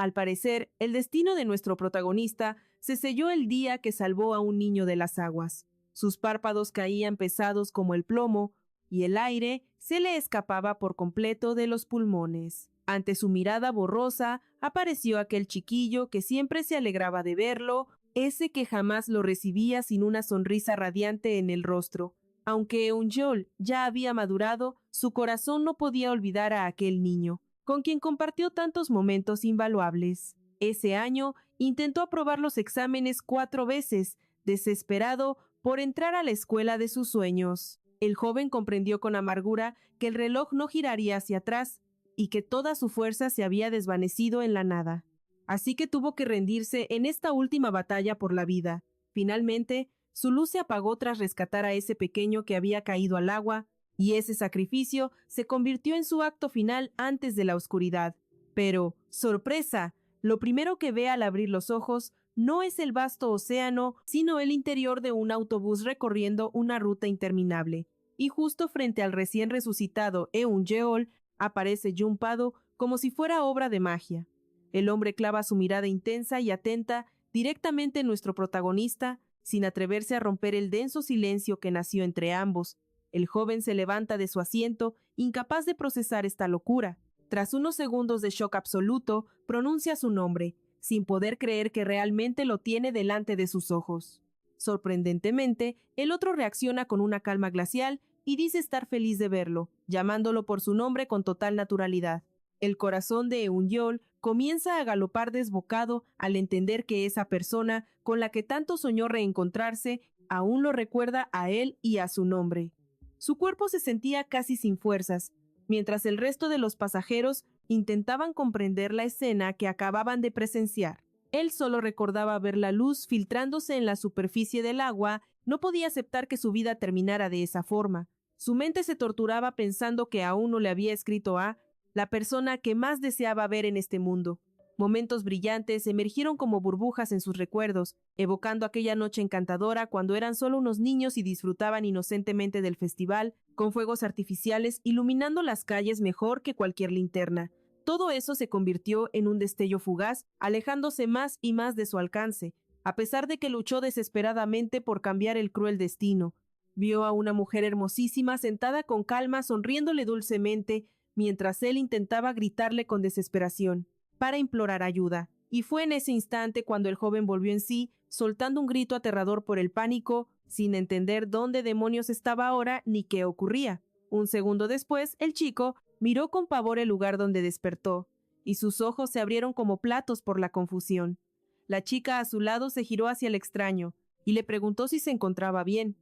Al parecer, el destino de nuestro protagonista se selló el día que salvó a un niño de las aguas. Sus párpados caían pesados como el plomo, y el aire se le escapaba por completo de los pulmones. Ante su mirada borrosa, apareció aquel chiquillo que siempre se alegraba de verlo, ese que jamás lo recibía sin una sonrisa radiante en el rostro. Aunque Eunjol ya había madurado, su corazón no podía olvidar a aquel niño, con quien compartió tantos momentos invaluables. Ese año intentó aprobar los exámenes 4 veces, desesperado por entrar a la escuela de sus sueños. El joven comprendió con amargura que el reloj no giraría hacia atrás y que toda su fuerza se había desvanecido en la nada. Así que tuvo que rendirse en esta última batalla por la vida. Finalmente, su luz se apagó tras rescatar a ese pequeño que había caído al agua, y ese sacrificio se convirtió en su acto final antes de la oscuridad. Pero, ¡sorpresa!, lo primero que ve al abrir los ojos no es el vasto océano, sino el interior de un autobús recorriendo una ruta interminable. Y justo frente al recién resucitado Eunjeol aparece Junpado como si fuera obra de magia. El hombre clava su mirada intensa y atenta directamente en nuestro protagonista, sin atreverse a romper el denso silencio que nació entre ambos. El joven se levanta de su asiento, incapaz de procesar esta locura. Tras unos segundos de shock absoluto, pronuncia su nombre, sin poder creer que realmente lo tiene delante de sus ojos. Sorprendentemente, el otro reacciona con una calma glacial y dice estar feliz de verlo, llamándolo por su nombre con total naturalidad. El corazón de Eunjol comienza a galopar desbocado al entender que esa persona con la que tanto soñó reencontrarse aún lo recuerda a él y a su nombre. Su cuerpo se sentía casi sin fuerzas, mientras el resto de los pasajeros intentaban comprender la escena que acababan de presenciar. Él solo recordaba ver la luz filtrándose en la superficie del agua, no podía aceptar que su vida terminara de esa forma. Su mente se torturaba pensando que aún no le había escrito a la persona que más deseaba ver en este mundo. Momentos brillantes emergieron como burbujas en sus recuerdos, evocando aquella noche encantadora cuando eran solo unos niños y disfrutaban inocentemente del festival, con fuegos artificiales iluminando las calles mejor que cualquier linterna. Todo eso se convirtió en un destello fugaz, alejándose más y más de su alcance, a pesar de que luchó desesperadamente por cambiar el cruel destino. Vio a una mujer hermosísima sentada con calma, sonriéndole dulcemente, mientras él intentaba gritarle con desesperación, para implorar ayuda. Y fue en ese instante cuando el joven volvió en sí, soltando un grito aterrador por el pánico, sin entender dónde demonios estaba ahora ni qué ocurría. Un segundo después, el chico miró con pavor el lugar donde despertó, y sus ojos se abrieron como platos por la confusión. La chica a su lado se giró hacia el extraño, y le preguntó si se encontraba bien.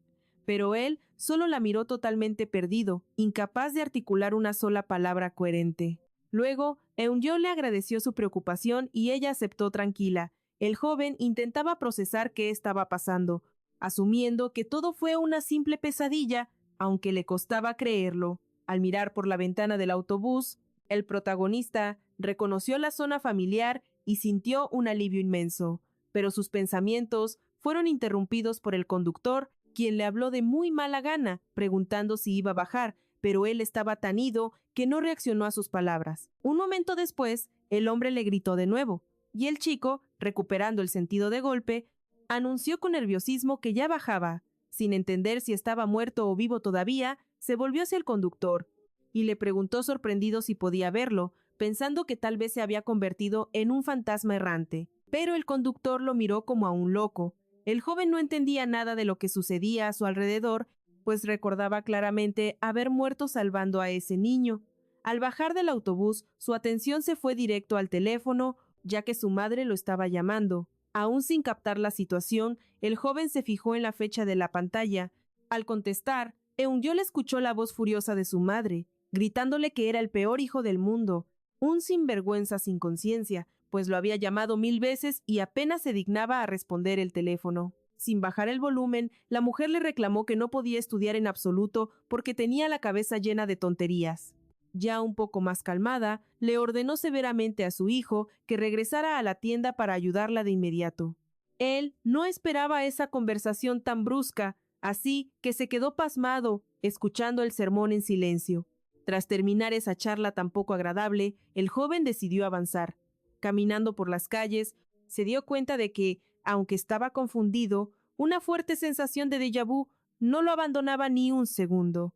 Pero él solo la miró totalmente perdido, incapaz de articular una sola palabra coherente. Luego, Eunjol le agradeció su preocupación y ella aceptó tranquila. El joven intentaba procesar qué estaba pasando, asumiendo que todo fue una simple pesadilla, aunque le costaba creerlo. Al mirar por la ventana del autobús, el protagonista reconoció la zona familiar y sintió un alivio inmenso, pero sus pensamientos fueron interrumpidos por el conductor, quien le habló de muy mala gana, preguntando si iba a bajar, pero él estaba tan ido que no reaccionó a sus palabras. Un momento después, el hombre le gritó de nuevo, y el chico, recuperando el sentido de golpe, anunció con nerviosismo que ya bajaba. Sin entender si estaba muerto o vivo todavía, se volvió hacia el conductor, y le preguntó sorprendido si podía verlo, pensando que tal vez se había convertido en un fantasma errante. Pero el conductor lo miró como a un loco. El joven no entendía nada de lo que sucedía a su alrededor, pues recordaba claramente haber muerto salvando a ese niño. Al bajar del autobús, su atención se fue directo al teléfono, ya que su madre lo estaba llamando. Aún sin captar la situación, el joven se fijó en la fecha de la pantalla. Al contestar, Eunjol escuchó la voz furiosa de su madre, gritándole que era el peor hijo del mundo, un sinvergüenza sin conciencia, pues lo había llamado 1000 veces y apenas se dignaba a responder el teléfono. Sin bajar el volumen, la mujer le reclamó que no podía estudiar en absoluto porque tenía la cabeza llena de tonterías. Ya un poco más calmada, le ordenó severamente a su hijo que regresara a la tienda para ayudarla de inmediato. Él no esperaba esa conversación tan brusca, así que se quedó pasmado, escuchando el sermón en silencio. Tras terminar esa charla tan poco agradable, el joven decidió avanzar. Caminando por las calles, se dio cuenta de que, aunque estaba confundido, una fuerte sensación de déjà vu no lo abandonaba ni un segundo.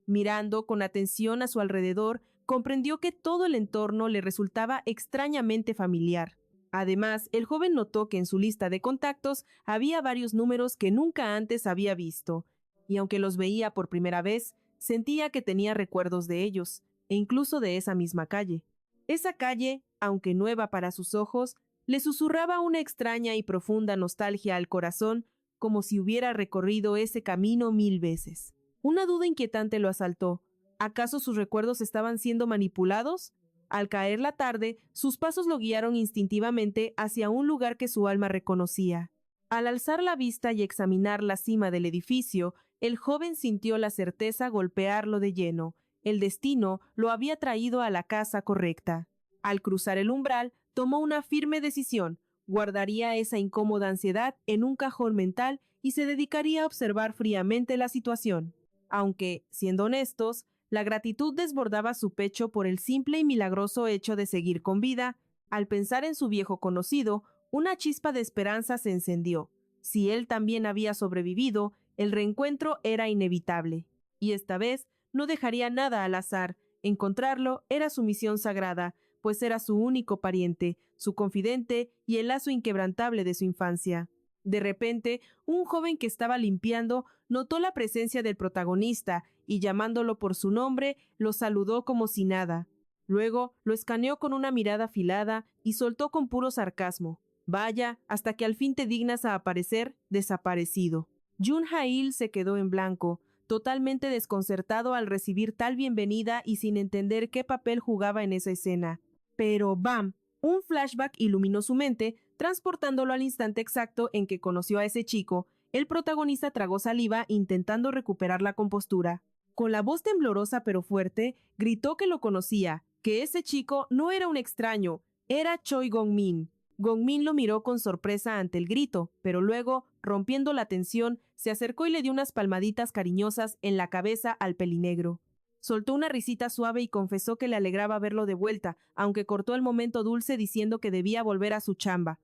Mirando con atención a su alrededor, comprendió que todo el entorno le resultaba extrañamente familiar. Además, el joven notó que en su lista de contactos había varios números que nunca antes había visto, y aunque los veía por primera vez, sentía que tenía recuerdos de ellos, e incluso de esa misma calle. Esa calle, aunque nueva para sus ojos, le susurraba una extraña y profunda nostalgia al corazón, como si hubiera recorrido ese camino 1000 veces. Una duda inquietante lo asaltó. ¿Acaso sus recuerdos estaban siendo manipulados? Al caer la tarde, sus pasos lo guiaron instintivamente hacia un lugar que su alma reconocía. Al alzar la vista y examinar la cima del edificio, el joven sintió la certeza golpearlo de lleno. El destino lo había traído a la casa correcta. Al cruzar el umbral, tomó una firme decisión. Guardaría esa incómoda ansiedad en un cajón mental y se dedicaría a observar fríamente la situación. Aunque, siendo honestos, la gratitud desbordaba su pecho por el simple y milagroso hecho de seguir con vida. Al pensar en su viejo conocido, una chispa de esperanza se encendió. Si él también había sobrevivido, el reencuentro era inevitable. Y esta vez no dejaría nada al azar. Encontrarlo era su misión sagrada, pues era su único pariente, su confidente y el lazo inquebrantable de su infancia. De repente, un joven que estaba limpiando notó la presencia del protagonista y, llamándolo por su nombre, lo saludó como si nada. Luego lo escaneó con una mirada afilada y soltó con puro sarcasmo: «Vaya, hasta que al fin te dignas a aparecer desaparecido». Jun Ha-il se quedó en blanco, totalmente desconcertado al recibir tal bienvenida y sin entender qué papel jugaba en esa escena. Pero ¡bam! Un flashback iluminó su mente, transportándolo al instante exacto en que conoció a ese chico. El protagonista tragó saliva intentando recuperar la compostura. Con la voz temblorosa pero fuerte, gritó que lo conocía, que ese chico no era un extraño, era Choi Gong-min. Gong-min lo miró con sorpresa ante el grito, pero luego, rompiendo la tensión, se acercó y le dio unas palmaditas cariñosas en la cabeza al pelinegro. Soltó una risita suave y confesó que le alegraba verlo de vuelta, aunque cortó el momento dulce diciendo que debía volver a su chamba.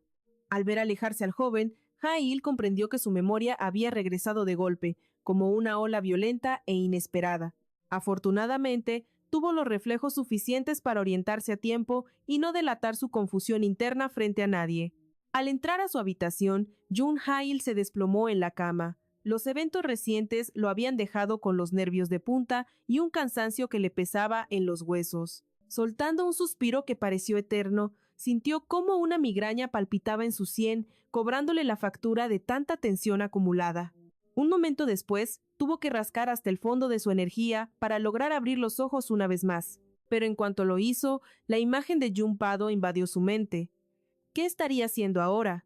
Al ver alejarse al joven, Ha-il comprendió que su memoria había regresado de golpe, como una ola violenta e inesperada. Afortunadamente, tuvo los reflejos suficientes para orientarse a tiempo y no delatar su confusión interna frente a nadie. Al entrar a su habitación, Jun Ha-il se desplomó en la cama. Los eventos recientes lo habían dejado con los nervios de punta y un cansancio que le pesaba en los huesos. Soltando un suspiro que pareció eterno, sintió cómo una migraña palpitaba en su sien, cobrándole la factura de tanta tensión acumulada. Un momento después, tuvo que rascar hasta el fondo de su energía para lograr abrir los ojos una vez más. Pero en cuanto lo hizo, la imagen de Jun Pado invadió su mente. ¿Qué estaría haciendo ahora?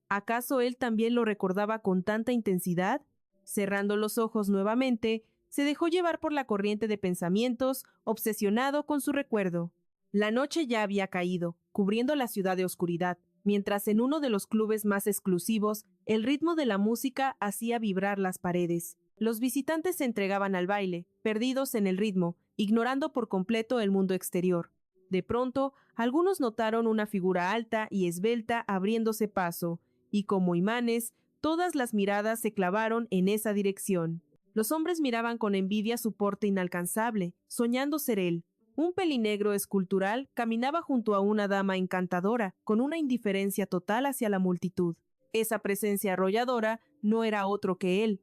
¿Acaso él también lo recordaba con tanta intensidad? Cerrando los ojos nuevamente, se dejó llevar por la corriente de pensamientos, obsesionado con su recuerdo. La noche ya había caído, cubriendo la ciudad de oscuridad, mientras en uno de los clubes más exclusivos, el ritmo de la música hacía vibrar las paredes. Los visitantes se entregaban al baile, perdidos en el ritmo, ignorando por completo el mundo exterior. De pronto, algunos notaron una figura alta y esbelta abriéndose paso, y como imanes, todas las miradas se clavaron en esa dirección. Los hombres miraban con envidia su porte inalcanzable, soñando ser él. Un pelinegro escultural caminaba junto a una dama encantadora, con una indiferencia total hacia la multitud. Esa presencia arrolladora no era otro que él,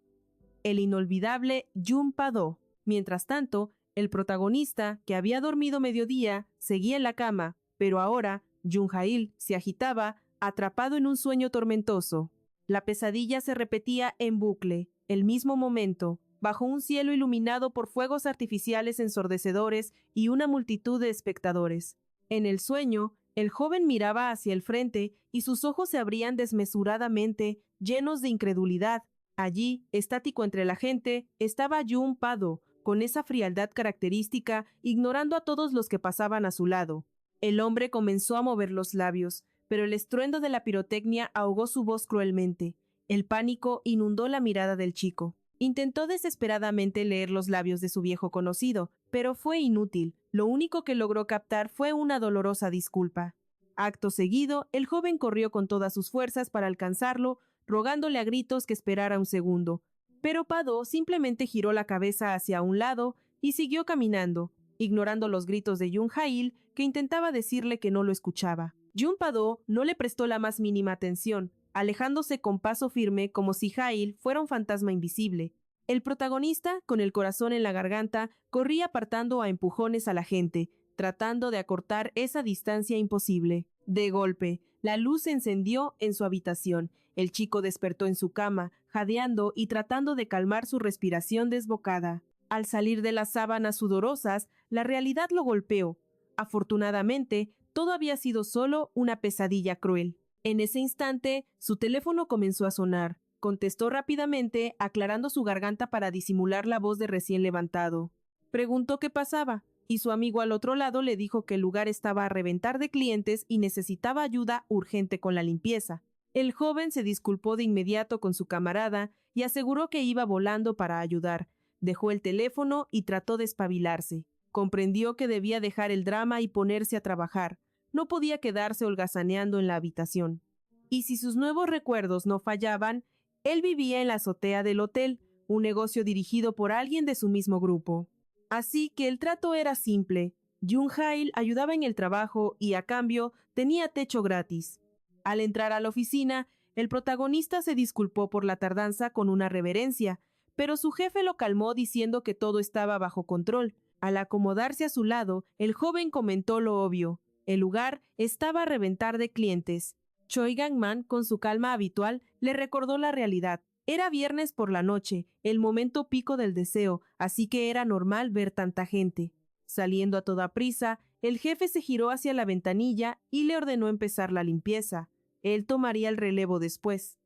el inolvidable Jun Pado. Mientras tanto, el protagonista, que había dormido mediodía, seguía en la cama, pero ahora Jun Ha-il se agitaba, atrapado en un sueño tormentoso. La pesadilla se repetía en bucle, el mismo momento, bajo un cielo iluminado por fuegos artificiales ensordecedores y una multitud de espectadores. En el sueño, el joven miraba hacia el frente y sus ojos se abrían desmesuradamente, llenos de incredulidad. Allí, estático entre la gente, estaba Jun Pado, con esa frialdad característica, ignorando a todos los que pasaban a su lado. El hombre comenzó a mover los labios, pero el estruendo de la pirotecnia ahogó su voz cruelmente. El pánico inundó la mirada del chico. Intentó desesperadamente leer los labios de su viejo conocido, pero fue inútil. Lo único que logró captar fue una dolorosa disculpa. Acto seguido, el joven corrió con todas sus fuerzas para alcanzarlo, rogándole a gritos que esperara un segundo. Pero Pado simplemente giró la cabeza hacia un lado y siguió caminando, ignorando los gritos de Jun Jail, que intentaba decirle que no lo escuchaba. Jun Pado no le prestó la más mínima atención, alejándose con paso firme como si Jail fuera un fantasma invisible. El protagonista, con el corazón en la garganta, corría apartando a empujones a la gente, tratando de acortar esa distancia imposible. De golpe, la luz se encendió en su habitación. El chico despertó en su cama, jadeando y tratando de calmar su respiración desbocada. Al salir de las sábanas sudorosas, la realidad lo golpeó. Afortunadamente, todo había sido solo una pesadilla cruel. En ese instante, su teléfono comenzó a sonar. Contestó rápidamente, aclarando su garganta para disimular la voz de recién levantado. Preguntó qué pasaba, y su amigo al otro lado le dijo que el lugar estaba a reventar de clientes y necesitaba ayuda urgente con la limpieza. El joven se disculpó de inmediato con su camarada y aseguró que iba volando para ayudar. Dejó el teléfono y trató de espabilarse. Comprendió que debía dejar el drama y ponerse a trabajar. No podía quedarse holgazaneando en la habitación. Y si sus nuevos recuerdos no fallaban, él vivía en la azotea del hotel, un negocio dirigido por alguien de su mismo grupo. Así que el trato era simple. Jun Jail ayudaba en el trabajo y, a cambio, tenía techo gratis. Al entrar a la oficina, el protagonista se disculpó por la tardanza con una reverencia, pero su jefe lo calmó diciendo que todo estaba bajo control. Al acomodarse a su lado, el joven comentó lo obvio. El lugar estaba a reventar de clientes. Choi Gang-man, con su calma habitual, le recordó la realidad. Era viernes por la noche, el momento pico del deseo, así que era normal ver tanta gente. Saliendo a toda prisa, el jefe se giró hacia la ventanilla y le ordenó empezar la limpieza. Él tomaría el relevo después.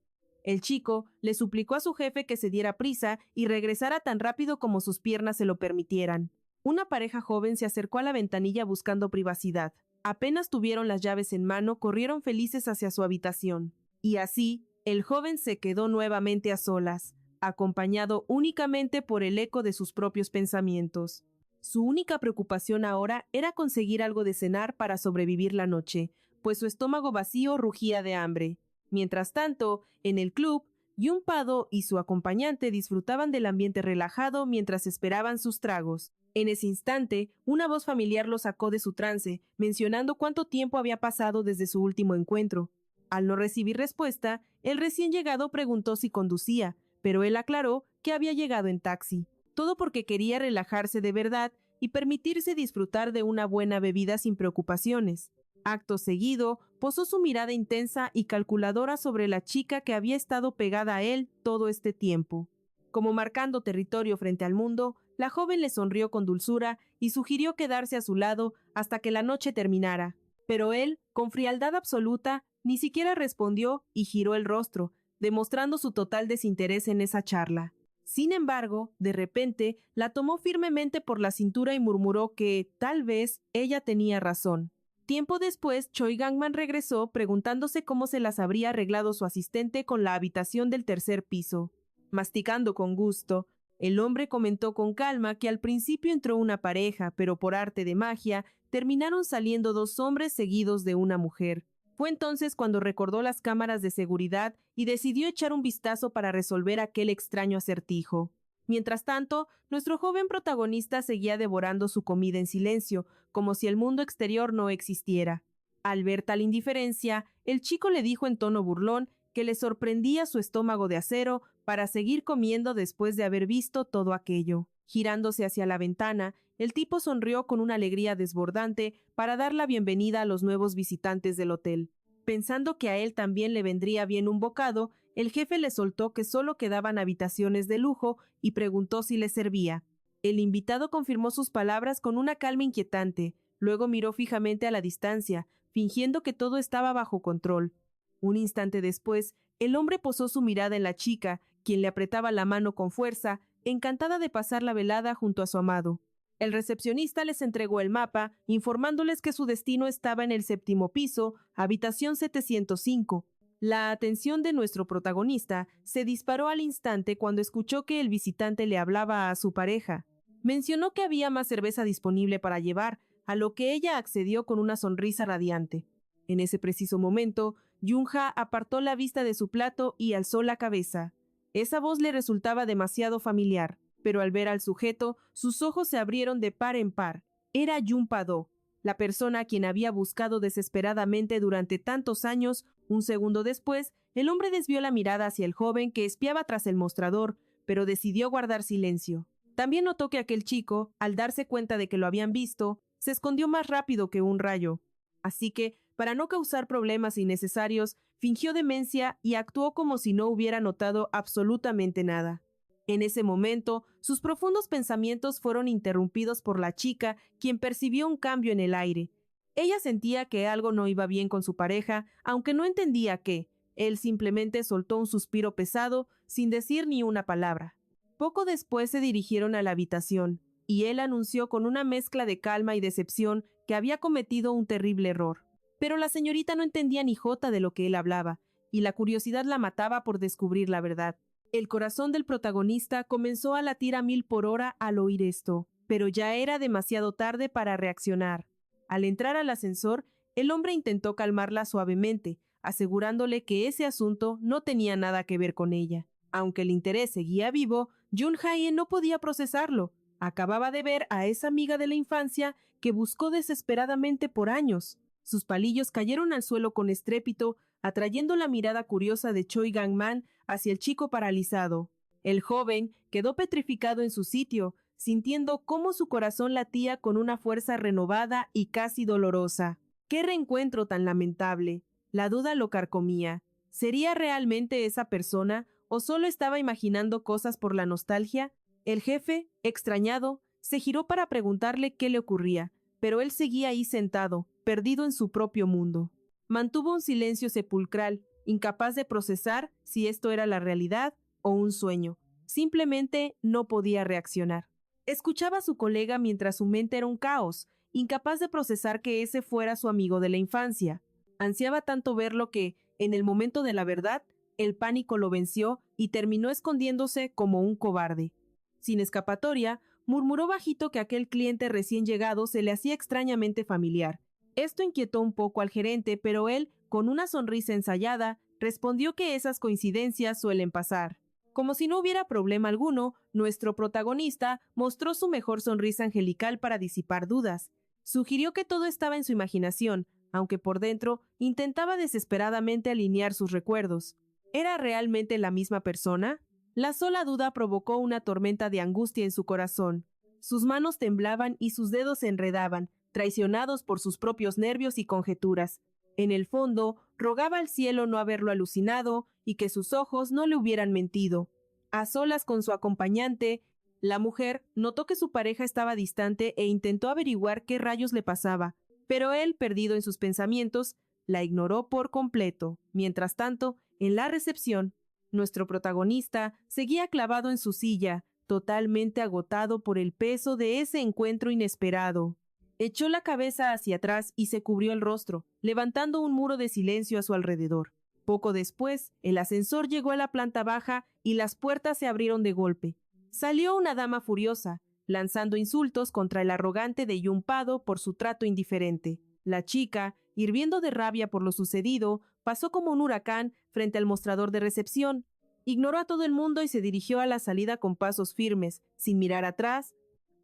El chico le suplicó a su jefe que se diera prisa y regresara tan rápido como sus piernas se lo permitieran. Una pareja joven se acercó a la ventanilla buscando privacidad. Apenas tuvieron las llaves en mano, corrieron felices hacia su habitación. Y así, el joven se quedó nuevamente a solas, acompañado únicamente por el eco de sus propios pensamientos. Su única preocupación ahora era conseguir algo de cenar para sobrevivir la noche, pues su estómago vacío rugía de hambre. Mientras tanto, en el club, Jun Pado y su acompañante disfrutaban del ambiente relajado mientras esperaban sus tragos. En ese instante, una voz familiar lo sacó de su trance, mencionando cuánto tiempo había pasado desde su último encuentro. Al no recibir respuesta, el recién llegado preguntó si conducía, pero él aclaró que había llegado en taxi. Todo porque quería relajarse de verdad y permitirse disfrutar de una buena bebida sin preocupaciones. Acto seguido, posó su mirada intensa y calculadora sobre la chica que había estado pegada a él todo este tiempo. Como marcando territorio frente al mundo, la joven le sonrió con dulzura y sugirió quedarse a su lado hasta que la noche terminara. Pero él, con frialdad absoluta, ni siquiera respondió y giró el rostro, demostrando su total desinterés en esa charla. Sin embargo, de repente, la tomó firmemente por la cintura y murmuró que, tal vez, ella tenía razón. Tiempo después, Choi Gang-man regresó preguntándose cómo se las habría arreglado su asistente con la habitación del tercer piso. Masticando con gusto, el hombre comentó con calma que al principio entró una pareja, pero por arte de magia, terminaron saliendo dos hombres seguidos de una mujer. Fue entonces cuando recordó las cámaras de seguridad y decidió echar un vistazo para resolver aquel extraño acertijo. Mientras tanto, nuestro joven protagonista seguía devorando su comida en silencio, como si el mundo exterior no existiera. Al ver tal indiferencia, el chico le dijo en tono burlón que le sorprendía su estómago de acero para seguir comiendo después de haber visto todo aquello. Girándose hacia la ventana, el tipo sonrió con una alegría desbordante para dar la bienvenida a los nuevos visitantes del hotel. Pensando que a él también le vendría bien un bocado, el jefe le soltó que solo quedaban habitaciones de lujo y preguntó si le servía. El invitado confirmó sus palabras con una calma inquietante, luego miró fijamente a la distancia, fingiendo que todo estaba bajo control. Un instante después, el hombre posó su mirada en la chica, quien le apretaba la mano con fuerza, encantada de pasar la velada junto a su amado. El recepcionista les entregó el mapa, informándoles que su destino estaba en el 7º piso, habitación 705. La atención de nuestro protagonista se disparó al instante cuando escuchó que el visitante le hablaba a su pareja. Mencionó que había más cerveza disponible para llevar, a lo que ella accedió con una sonrisa radiante. En ese preciso momento, Yunha apartó la vista de su plato y alzó la cabeza. Esa voz le resultaba demasiado familiar, pero al ver al sujeto, sus ojos se abrieron de par en par. Era Junpa-do, la persona a quien había buscado desesperadamente durante tantos años. Un segundo después, el hombre desvió la mirada hacia el joven que espiaba tras el mostrador, pero decidió guardar silencio. También notó que aquel chico, al darse cuenta de que lo habían visto, se escondió más rápido que un rayo. Así que, para no causar problemas innecesarios, fingió demencia y actuó como si no hubiera notado absolutamente nada. En ese momento, sus profundos pensamientos fueron interrumpidos por la chica, quien percibió un cambio en el aire. Ella sentía que algo no iba bien con su pareja, aunque no entendía qué. Él simplemente soltó un suspiro pesado, sin decir ni una palabra. Poco después se dirigieron a la habitación, y él anunció con una mezcla de calma y decepción que había cometido un terrible error. Pero la señorita no entendía ni jota de lo que él hablaba, y la curiosidad la mataba por descubrir la verdad. El corazón del protagonista comenzó a latir a 1000 por hora al oír esto, pero ya era demasiado tarde para reaccionar. Al entrar al ascensor, el hombre intentó calmarla suavemente, asegurándole que ese asunto no tenía nada que ver con ella. Aunque el interés seguía vivo, Jun-hae no podía procesarlo. Acababa de ver a esa amiga de la infancia que buscó desesperadamente por años. Sus palillos cayeron al suelo con estrépito, atrayendo la mirada curiosa de Choi Gang-man hacia el chico paralizado. El joven quedó petrificado en su sitio, sintiendo cómo su corazón latía con una fuerza renovada y casi dolorosa. ¡Qué reencuentro tan lamentable! La duda lo carcomía. ¿Sería realmente esa persona o solo estaba imaginando cosas por la nostalgia? El jefe, extrañado, se giró para preguntarle qué le ocurría, pero él seguía ahí sentado, perdido en su propio mundo. Mantuvo un silencio sepulcral, incapaz de procesar si esto era la realidad o un sueño. Simplemente no podía reaccionar. Escuchaba a su colega mientras su mente era un caos, incapaz de procesar que ese fuera su amigo de la infancia. Ansiaba tanto verlo que, en el momento de la verdad, el pánico lo venció y terminó escondiéndose como un cobarde. Sin escapatoria, murmuró bajito que aquel cliente recién llegado se le hacía extrañamente familiar. Esto inquietó un poco al gerente, pero él, con una sonrisa ensayada, respondió que esas coincidencias suelen pasar. Como si no hubiera problema alguno, nuestro protagonista mostró su mejor sonrisa angelical para disipar dudas. Sugirió que todo estaba en su imaginación, aunque por dentro intentaba desesperadamente alinear sus recuerdos. ¿Era realmente la misma persona? La sola duda provocó una tormenta de angustia en su corazón. Sus manos temblaban y sus dedos se enredaban, traicionados por sus propios nervios y conjeturas. En el fondo, rogaba al cielo no haberlo alucinado y que sus ojos no le hubieran mentido. A solas con su acompañante, la mujer notó que su pareja estaba distante e intentó averiguar qué rayos le pasaba, pero él, perdido en sus pensamientos, la ignoró por completo. Mientras tanto, en la recepción, nuestro protagonista seguía clavado en su silla, totalmente agotado por el peso de ese encuentro inesperado. Echó la cabeza hacia atrás y se cubrió el rostro, levantando un muro de silencio a su alrededor. Poco después, el ascensor llegó a la planta baja y las puertas se abrieron de golpe. Salió una dama furiosa, lanzando insultos contra el arrogante de Junpa-do por su trato indiferente. La chica, hirviendo de rabia por lo sucedido, pasó como un huracán frente al mostrador de recepción. Ignoró a todo el mundo y se dirigió a la salida con pasos firmes, sin mirar atrás.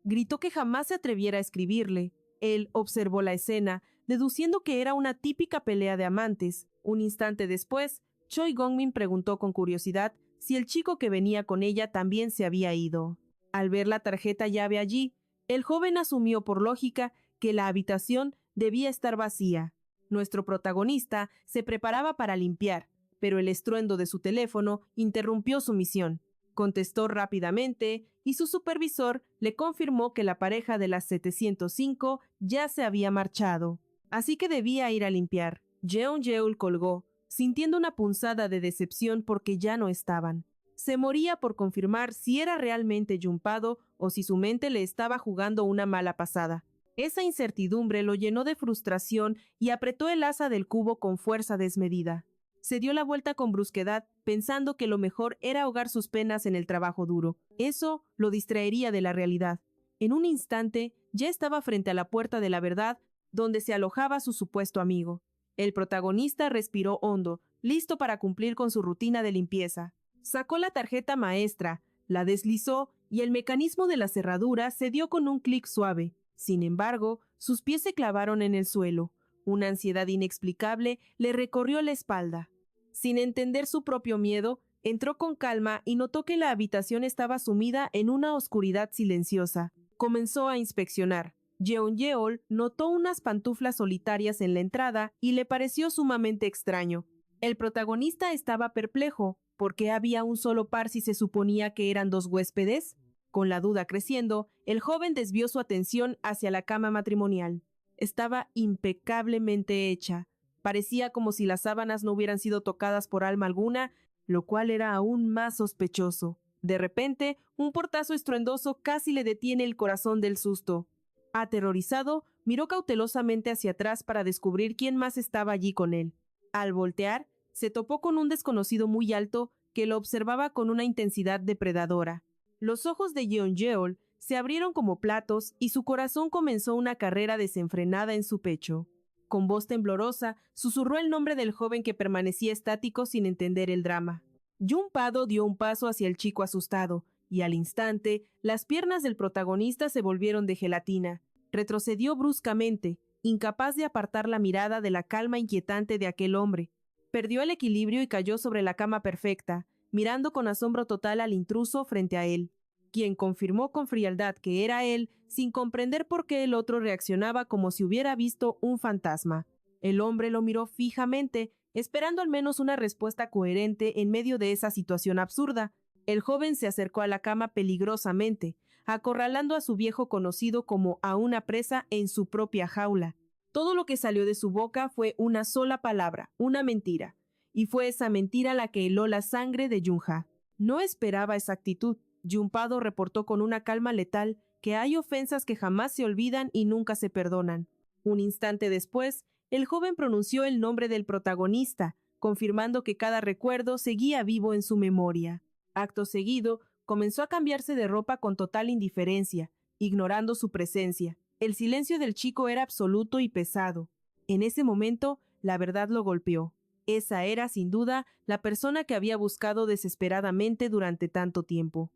Gritó que jamás se atreviera a escribirle. Él observó la escena, deduciendo que era una típica pelea de amantes. Un instante después, Choi Gong-min preguntó con curiosidad si el chico que venía con ella también se había ido. Al ver la tarjeta llave allí, el joven asumió por lógica que la habitación debía estar vacía. Nuestro protagonista se preparaba para limpiar, pero el estruendo de su teléfono interrumpió su misión. Contestó rápidamente y su supervisor le confirmó que la pareja de las 705 ya se había marchado, así que debía ir a limpiar. Jeon-jeul colgó, sintiendo una punzada de decepción porque ya no estaban. Se moría por confirmar si era realmente Junpa-do o si su mente le estaba jugando una mala pasada. Esa incertidumbre lo llenó de frustración y apretó el asa del cubo con fuerza desmedida. Se dio la vuelta con brusquedad, pensando que lo mejor era ahogar sus penas en el trabajo duro. Eso lo distraería de la realidad. En un instante, ya estaba frente a la puerta de la verdad, donde se alojaba su supuesto amigo. El protagonista respiró hondo, listo para cumplir con su rutina de limpieza. Sacó la tarjeta maestra, la deslizó y el mecanismo de la cerradura se dio con un clic suave. Sin embargo, sus pies se clavaron en el suelo. Una ansiedad inexplicable le recorrió la espalda. Sin entender su propio miedo, entró con calma y notó que la habitación estaba sumida en una oscuridad silenciosa. Comenzó a inspeccionar. Jeongeol notó unas pantuflas solitarias en la entrada y le pareció sumamente extraño. El protagonista estaba perplejo. ¿Por qué había un solo par si se suponía que eran dos huéspedes? Con la duda creciendo, el joven desvió su atención hacia la cama matrimonial. Estaba impecablemente hecha. Parecía como si las sábanas no hubieran sido tocadas por alma alguna, lo cual era aún más sospechoso. De repente, un portazo estruendoso casi le detiene el corazón del susto. Aterrorizado, miró cautelosamente hacia atrás para descubrir quién más estaba allí con él. Al voltear, se topó con un desconocido muy alto que lo observaba con una intensidad depredadora. Los ojos de Jeongeol se abrieron como platos y su corazón comenzó una carrera desenfrenada en su pecho. Con voz temblorosa, susurró el nombre del joven que permanecía estático sin entender el drama. Junpado dio un paso hacia el chico asustado, y al instante, las piernas del protagonista se volvieron de gelatina. Retrocedió bruscamente, incapaz de apartar la mirada de la calma inquietante de aquel hombre. Perdió el equilibrio y cayó sobre la cama perfecta, mirando con asombro total al intruso frente a él, quien confirmó con frialdad que era él, sin comprender por qué el otro reaccionaba como si hubiera visto un fantasma. El hombre lo miró fijamente, esperando al menos una respuesta coherente en medio de esa situación absurda. El joven se acercó a la cama peligrosamente, acorralando a su viejo conocido como a una presa en su propia jaula. Todo lo que salió de su boca fue una sola palabra, una mentira. Y fue esa mentira la que heló la sangre de Junha. No esperaba esa actitud. Junpado reportó con una calma letal que hay ofensas que jamás se olvidan y nunca se perdonan. Un instante después, el joven pronunció el nombre del protagonista, confirmando que cada recuerdo seguía vivo en su memoria. Acto seguido, comenzó a cambiarse de ropa con total indiferencia, ignorando su presencia. El silencio del chico era absoluto y pesado. En ese momento, la verdad lo golpeó. Esa era, sin duda, la persona que había buscado desesperadamente durante tanto tiempo.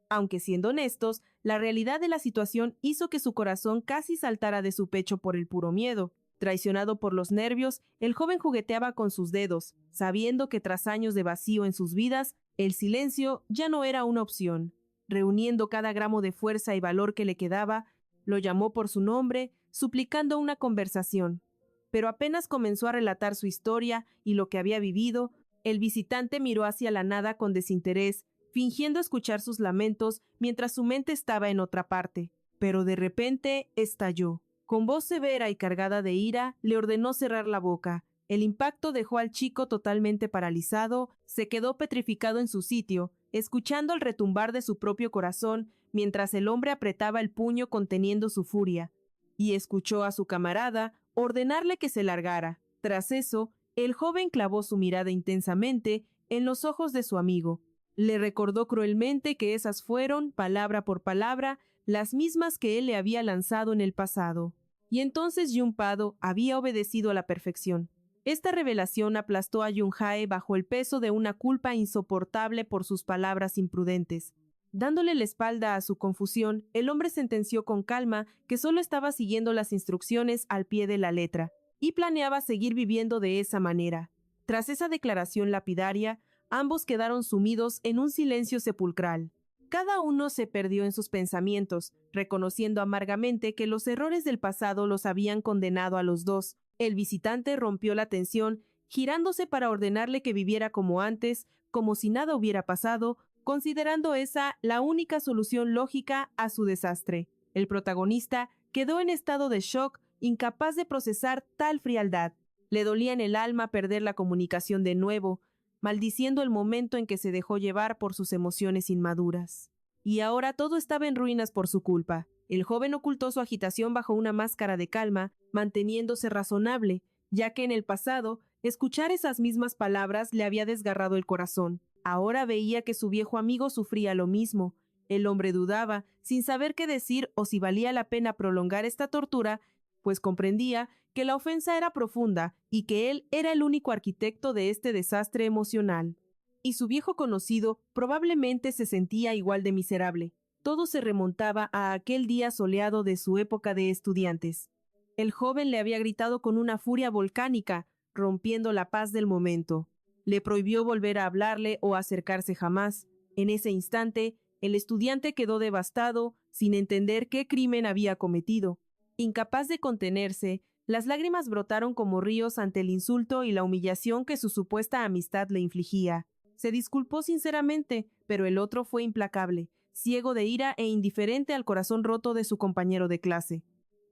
Aunque siendo honestos, la realidad de la situación hizo que su corazón casi saltara de su pecho por el puro miedo. Traicionado por los nervios, el joven jugueteaba con sus dedos, sabiendo que tras años de vacío en sus vidas, el silencio ya no era una opción. Reuniendo cada gramo de fuerza y valor que le quedaba, lo llamó por su nombre, suplicando una conversación. Pero apenas comenzó a relatar su historia y lo que había vivido, el visitante miró hacia la nada con desinterés, fingiendo escuchar sus lamentos mientras su mente estaba en otra parte. Pero de repente estalló. Con voz severa y cargada de ira, le ordenó cerrar la boca. El impacto dejó al chico totalmente paralizado, se quedó petrificado en su sitio, escuchando el retumbar de su propio corazón mientras el hombre apretaba el puño conteniendo su furia, y escuchó a su camarada ordenarle que se largara. Tras eso, el joven clavó su mirada intensamente en los ojos de su amigo. Le recordó cruelmente que esas fueron, palabra por palabra, las mismas que él le había lanzado en el pasado. Y entonces Junpado había obedecido a la perfección. Esta revelación aplastó a Junhae bajo el peso de una culpa insoportable por sus palabras imprudentes. Dándole la espalda a su confusión, el hombre sentenció con calma que solo estaba siguiendo las instrucciones al pie de la letra, y planeaba seguir viviendo de esa manera. Tras esa declaración lapidaria, ambos quedaron sumidos en un silencio sepulcral. Cada uno se perdió en sus pensamientos, reconociendo amargamente que los errores del pasado los habían condenado a los dos. El visitante rompió la tensión, girándose para ordenarle que viviera como antes, como si nada hubiera pasado, considerando esa la única solución lógica a su desastre. El protagonista quedó en estado de shock, incapaz de procesar tal frialdad. Le dolía en el alma perder la comunicación de nuevo, maldiciendo el momento en que se dejó llevar por sus emociones inmaduras. Y ahora todo estaba en ruinas por su culpa. El joven ocultó su agitación bajo una máscara de calma, manteniéndose razonable, ya que en el pasado, escuchar esas mismas palabras le había desgarrado el corazón. Ahora veía que su viejo amigo sufría lo mismo. El hombre dudaba, sin saber qué decir o si valía la pena prolongar esta tortura, pues comprendía que la ofensa era profunda y que él era el único arquitecto de este desastre emocional. Y su viejo conocido probablemente se sentía igual de miserable. Todo se remontaba a aquel día soleado de su época de estudiantes. El joven le había gritado con una furia volcánica, rompiendo la paz del momento. Le prohibió volver a hablarle o acercarse jamás. En ese instante, el estudiante quedó devastado, sin entender qué crimen había cometido. Incapaz de contenerse, las lágrimas brotaron como ríos ante el insulto y la humillación que su supuesta amistad le infligía. Se disculpó sinceramente, pero el otro fue implacable, ciego de ira e indiferente al corazón roto de su compañero de clase.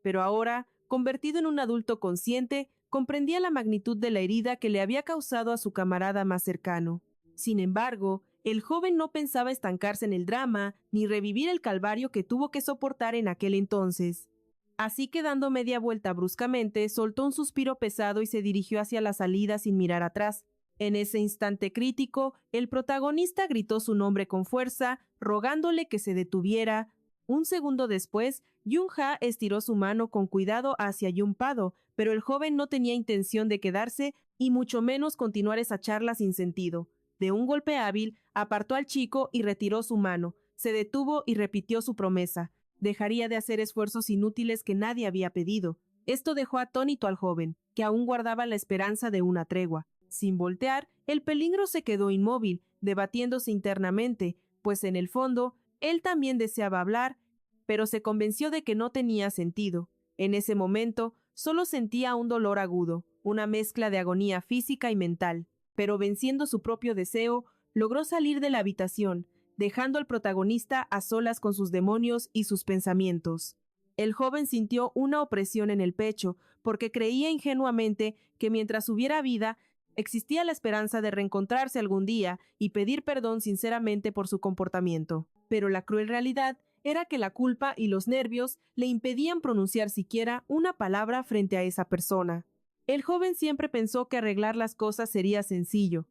Pero ahora, convertido en un adulto consciente, comprendía la magnitud de la herida que le había causado a su camarada más cercano. Sin embargo, el joven no pensaba estancarse en el drama ni revivir el calvario que tuvo que soportar en aquel entonces. Así que dando media vuelta bruscamente, soltó un suspiro pesado y se dirigió hacia la salida sin mirar atrás. En ese instante crítico, el protagonista gritó su nombre con fuerza, rogándole que se detuviera. Un segundo después, Jung-ha estiró su mano con cuidado hacia Jun-pado, pero el joven no tenía intención de quedarse y mucho menos continuar esa charla sin sentido. De un golpe hábil, apartó al chico y retiró su mano. Se detuvo y repitió su promesa. Dejaría de hacer esfuerzos inútiles que nadie había pedido. Esto dejó atónito al joven, que aún guardaba la esperanza de una tregua. Sin voltear, el peligro se quedó inmóvil, debatiéndose internamente, pues en el fondo, él también deseaba hablar, pero se convenció de que no tenía sentido. En ese momento, solo sentía un dolor agudo, una mezcla de agonía física y mental, pero venciendo su propio deseo, logró salir de la habitación, dejando al protagonista a solas con sus demonios y sus pensamientos. El joven sintió una opresión en el pecho, porque creía ingenuamente que mientras hubiera vida, existía la esperanza de reencontrarse algún día y pedir perdón sinceramente por su comportamiento. Pero la cruel realidad era que la culpa y los nervios le impedían pronunciar siquiera una palabra frente a esa persona. El joven siempre pensó que arreglar las cosas sería sencillo.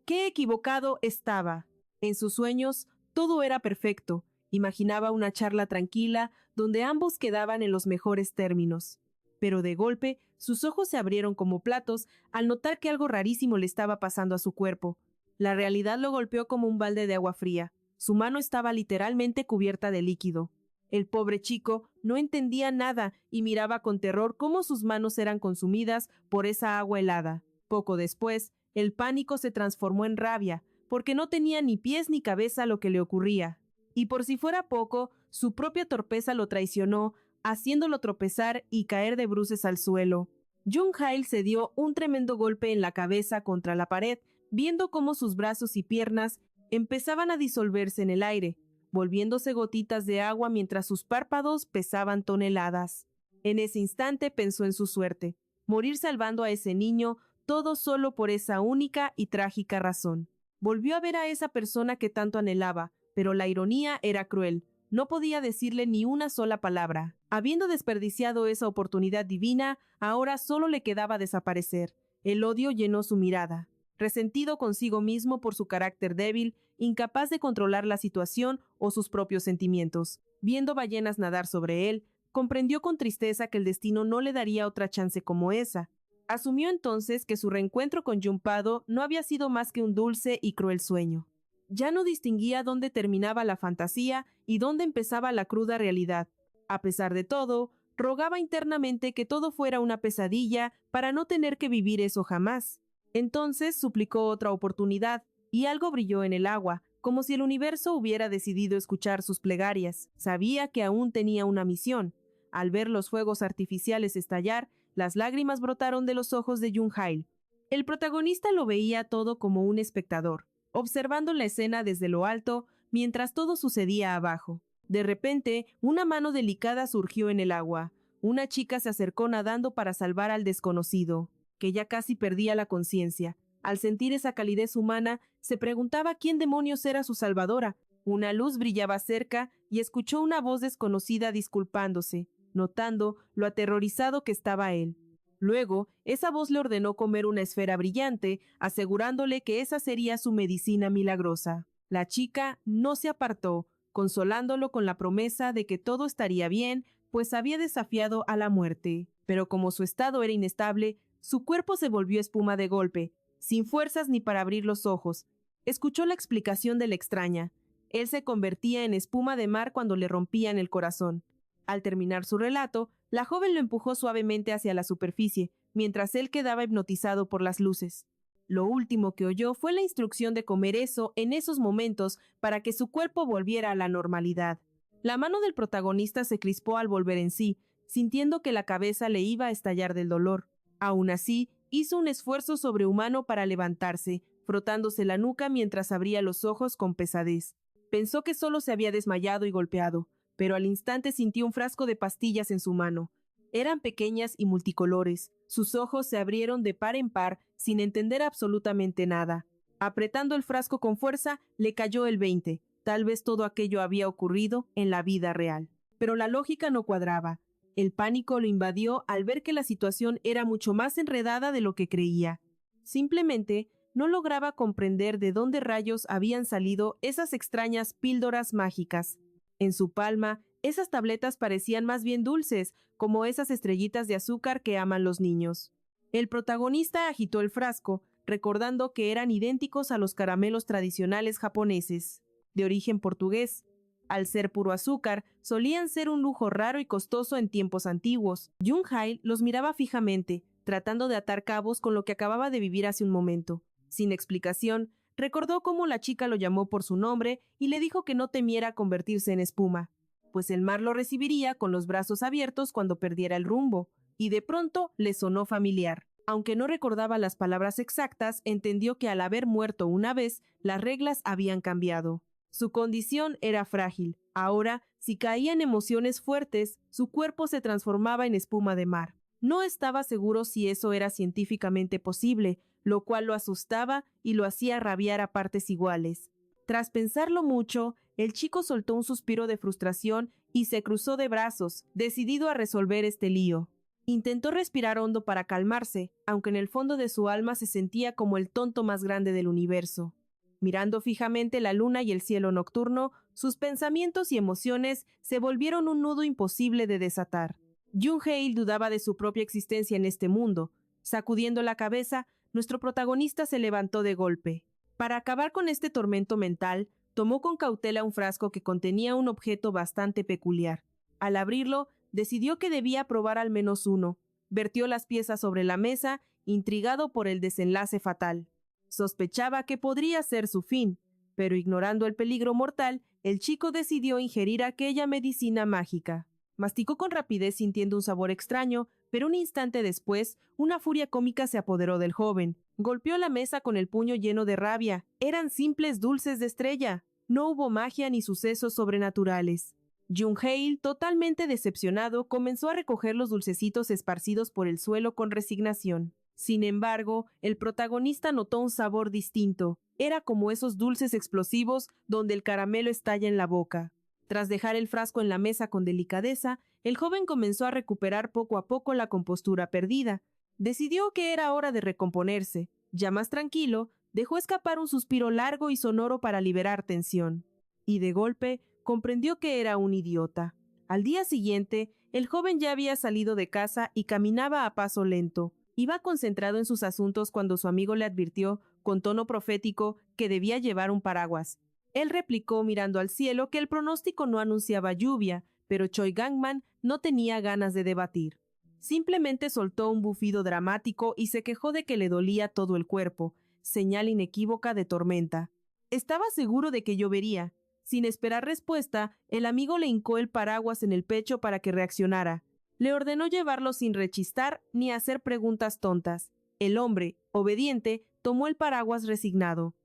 ¡Qué equivocado estaba! En sus sueños todo era perfecto. Imaginaba una charla tranquila donde ambos quedaban en los mejores términos. Pero de golpe sus ojos se abrieron como platos al notar que algo rarísimo le estaba pasando a su cuerpo. La realidad lo golpeó como un balde de agua fría. Su mano estaba literalmente cubierta de líquido. El pobre chico no entendía nada y miraba con terror cómo sus manos eran consumidas por esa agua helada. Poco después, el pánico se transformó en rabia, porque no tenía ni pies ni cabeza lo que le ocurría. Y por si fuera poco, su propia torpeza lo traicionó, haciéndolo tropezar y caer de bruces al suelo. Jung-hail se dio un tremendo golpe en la cabeza contra la pared, viendo cómo sus brazos y piernas empezaban a disolverse en el aire, volviéndose gotitas de agua mientras sus párpados pesaban toneladas. En ese instante pensó en su suerte, morir salvando a ese niño, todo solo por esa única y trágica razón. Volvió a ver a esa persona que tanto anhelaba, pero la ironía era cruel. No podía decirle ni una sola palabra. Habiendo desperdiciado esa oportunidad divina, ahora solo le quedaba desaparecer. El odio llenó su mirada. Resentido consigo mismo por su carácter débil, incapaz de controlar la situación o sus propios sentimientos. Viendo ballenas nadar sobre él, comprendió con tristeza que el destino no le daría otra chance como esa. Asumió entonces que su reencuentro con Jun-pado no había sido más que un dulce y cruel sueño. Ya no distinguía dónde terminaba la fantasía y dónde empezaba la cruda realidad. A pesar de todo, rogaba internamente que todo fuera una pesadilla para no tener que vivir eso jamás. Entonces suplicó otra oportunidad, y algo brilló en el agua, como si el universo hubiera decidido escuchar sus plegarias. Sabía que aún tenía una misión. Al ver los fuegos artificiales estallar, las lágrimas brotaron de los ojos de Jung-hail. El protagonista lo veía todo como un espectador, observando la escena desde lo alto, mientras todo sucedía abajo. De repente, una mano delicada surgió en el agua. Una chica se acercó nadando para salvar al desconocido, que ya casi perdía la conciencia. Al sentir esa calidez humana, se preguntaba quién demonios era su salvadora. Una luz brillaba cerca y escuchó una voz desconocida disculpándose, notando lo aterrorizado que estaba él. Luego, esa voz le ordenó comer una esfera brillante, asegurándole que esa sería su medicina milagrosa. La chica no se apartó, consolándolo con la promesa de que todo estaría bien, pues había desafiado a la muerte. Pero como su estado era inestable, su cuerpo se volvió espuma de golpe, sin fuerzas ni para abrir los ojos. Escuchó la explicación de la extraña. Él se convertía en espuma de mar cuando le rompían el corazón. Al terminar su relato, la joven lo empujó suavemente hacia la superficie, mientras él quedaba hipnotizado por las luces. Lo último que oyó fue la instrucción de comer eso en esos momentos para que su cuerpo volviera a la normalidad. La mano del protagonista se crispó al volver en sí, sintiendo que la cabeza le iba a estallar del dolor. Aún así, hizo un esfuerzo sobrehumano para levantarse, frotándose la nuca mientras abría los ojos con pesadez. Pensó que solo se había desmayado y golpeado, pero al instante sintió un frasco de pastillas en su mano. Eran pequeñas y multicolores. Sus ojos se abrieron de par en par, sin entender absolutamente nada. Apretando el frasco con fuerza, le cayó el 20. Tal vez todo aquello había ocurrido en la vida real. Pero la lógica no cuadraba. El pánico lo invadió al ver que la situación era mucho más enredada de lo que creía. Simplemente no lograba comprender de dónde rayos habían salido esas extrañas píldoras mágicas. En su palma, esas tabletas parecían más bien dulces, como esas estrellitas de azúcar que aman los niños. El protagonista agitó el frasco, recordando que eran idénticos a los caramelos tradicionales japoneses, de origen portugués. Al ser puro azúcar, solían ser un lujo raro y costoso en tiempos antiguos. Jung-hae los miraba fijamente, tratando de atar cabos con lo que acababa de vivir hace un momento. Sin explicación, recordó cómo la chica lo llamó por su nombre y le dijo que no temiera convertirse en espuma, pues el mar lo recibiría con los brazos abiertos cuando perdiera el rumbo, y de pronto le sonó familiar. Aunque no recordaba las palabras exactas, entendió que al haber muerto una vez, las reglas habían cambiado. Su condición era frágil. Ahora, si caían emociones fuertes, su cuerpo se transformaba en espuma de mar. No estaba seguro si eso era científicamente posible, lo cual lo asustaba y lo hacía rabiar a partes iguales. Tras pensarlo mucho, el chico soltó un suspiro de frustración y se cruzó de brazos, decidido a resolver este lío. Intentó respirar hondo para calmarse, aunque en el fondo de su alma se sentía como el tonto más grande del universo. Mirando fijamente la luna y el cielo nocturno, sus pensamientos y emociones se volvieron un nudo imposible de desatar. Jung-hae dudaba de su propia existencia en este mundo. Sacudiendo la cabeza, nuestro protagonista se levantó de golpe. Para acabar con este tormento mental, tomó con cautela un frasco que contenía un objeto bastante peculiar. Al abrirlo, decidió que debía probar al menos uno. Vertió las piezas sobre la mesa, intrigado por el desenlace fatal. Sospechaba que podría ser su fin, pero ignorando el peligro mortal, el chico decidió ingerir aquella medicina mágica. Masticó con rapidez sintiendo un sabor extraño, pero un instante después, una furia cómica se apoderó del joven. Golpeó la mesa con el puño lleno de rabia. Eran simples dulces de estrella. No hubo magia ni sucesos sobrenaturales. Jung-hae, totalmente decepcionado, comenzó a recoger los dulcecitos esparcidos por el suelo con resignación. Sin embargo, el protagonista notó un sabor distinto. Era como esos dulces explosivos donde el caramelo estalla en la boca. Tras dejar el frasco en la mesa con delicadeza, el joven comenzó a recuperar poco a poco la compostura perdida. Decidió que era hora de recomponerse. Ya más tranquilo, dejó escapar un suspiro largo y sonoro para liberar tensión. Y de golpe, comprendió que era un idiota. Al día siguiente, el joven ya había salido de casa y caminaba a paso lento. Iba concentrado en sus asuntos cuando su amigo le advirtió, con tono profético, que debía llevar un paraguas. Él replicó mirando al cielo que el pronóstico no anunciaba lluvia, pero Choi Gangman no tenía ganas de debatir. Simplemente soltó un bufido dramático y se quejó de que le dolía todo el cuerpo, señal inequívoca de tormenta. Estaba seguro de que llovería. Sin esperar respuesta, el amigo le hincó el paraguas en el pecho para que reaccionara. Le ordenó llevarlo sin rechistar ni hacer preguntas tontas. El hombre, obediente, tomó el paraguas resignado.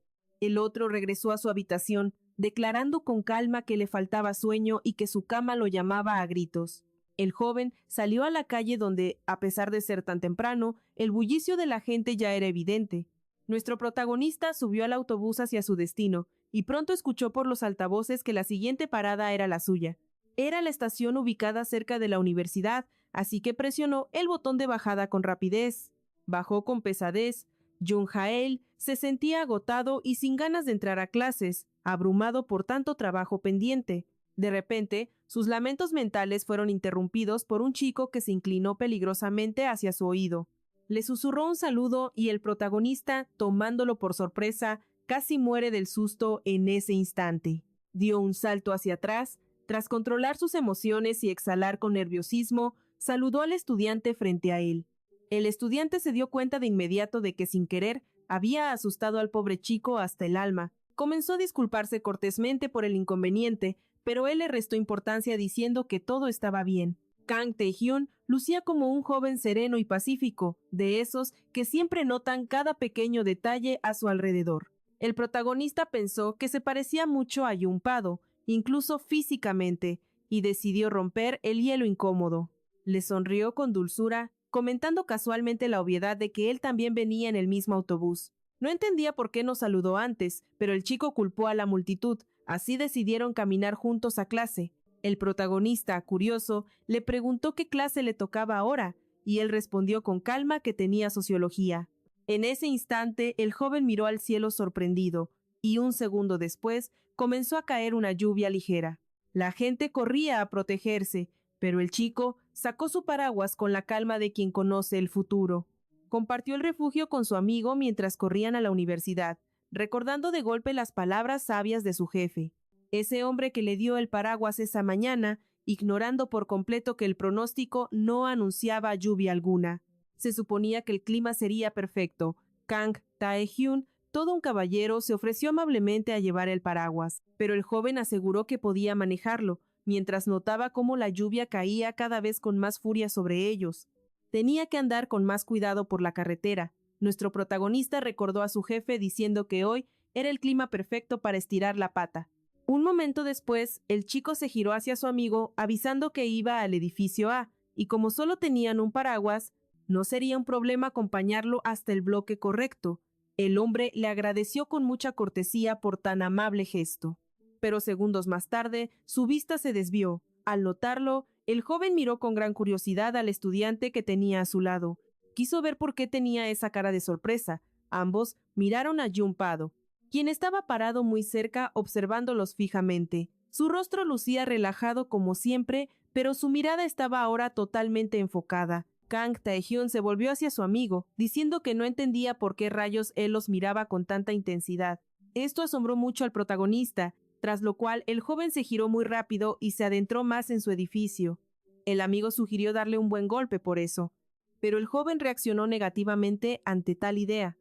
El otro regresó a su habitación, declarando con calma que le faltaba sueño y que su cama lo llamaba a gritos. El joven salió a la calle donde, a pesar de ser tan temprano, el bullicio de la gente ya era evidente. Nuestro protagonista subió al autobús hacia su destino, y pronto escuchó por los altavoces que la siguiente parada era la suya. Era la estación ubicada cerca de la universidad, así que presionó el botón de bajada con rapidez. Bajó con pesadez. Jung-hae se sentía agotado y sin ganas de entrar a clases, abrumado por tanto trabajo pendiente. De repente, Sus lamentos mentales fueron interrumpidos por un chico que se inclinó peligrosamente hacia su oído. Le susurró un saludo y el protagonista, tomándolo por sorpresa, casi muere del susto en ese instante. Dio un salto hacia atrás, tras controlar sus emociones y exhalar con nerviosismo, saludó al estudiante frente a él. El estudiante se dio cuenta de inmediato de que sin querer había asustado al pobre chico hasta el alma. Comenzó a disculparse cortésmente por el inconveniente, pero él le restó importancia diciendo que todo estaba bien. Kang Tae-hyun lucía como un joven sereno y pacífico, de esos que siempre notan cada pequeño detalle a su alrededor. El protagonista pensó que se parecía mucho a Junpado, incluso físicamente, y decidió romper el hielo incómodo. Le sonrió con dulzura, comentando casualmente la obviedad de que él también venía en el mismo autobús. No entendía por qué no saludó antes, pero el chico culpó a la multitud, así decidieron caminar juntos a clase. El protagonista, curioso, le preguntó qué clase le tocaba ahora, y él respondió con calma que tenía sociología. En ese instante, el joven miró al cielo sorprendido, y un segundo después comenzó a caer una lluvia ligera. La gente corría a protegerse, pero el chico sacó su paraguas con la calma de quien conoce el futuro. Compartió el refugio con su amigo mientras corrían a la universidad, recordando de golpe las palabras sabias de su jefe. Ese hombre que le dio el paraguas esa mañana, ignorando por completo que el pronóstico no anunciaba lluvia alguna. Se suponía que el clima sería perfecto. Kang Tae-hyun, todo un caballero, se ofreció amablemente a llevar el paraguas, pero el joven aseguró que podía manejarlo, mientras notaba cómo la lluvia caía cada vez con más furia sobre ellos. Tenía que andar con más cuidado por la carretera. Nuestro protagonista recordó a su jefe diciendo que hoy era el clima perfecto para estirar la pata. Un momento después, el chico se giró hacia su amigo avisando que iba al edificio A, y como solo tenían un paraguas, no sería un problema acompañarlo hasta el bloque correcto. El hombre le agradeció con mucha cortesía por tan amable gesto. Pero segundos más tarde, su vista se desvió. Al notarlo, el joven miró con gran curiosidad al estudiante que tenía a su lado. Quiso ver por qué tenía esa cara de sorpresa. Ambos miraron a Junpado, quien estaba parado muy cerca observándolos fijamente. Su rostro lucía relajado como siempre, pero su mirada estaba ahora totalmente enfocada. Kang Tae-hyun se volvió hacia su amigo, diciendo que no entendía por qué rayos él los miraba con tanta intensidad. Esto asombró mucho al protagonista, tras lo cual el joven se giró muy rápido y se adentró más en su edificio. El amigo sugirió darle un buen golpe por eso, pero el joven reaccionó negativamente ante tal idea.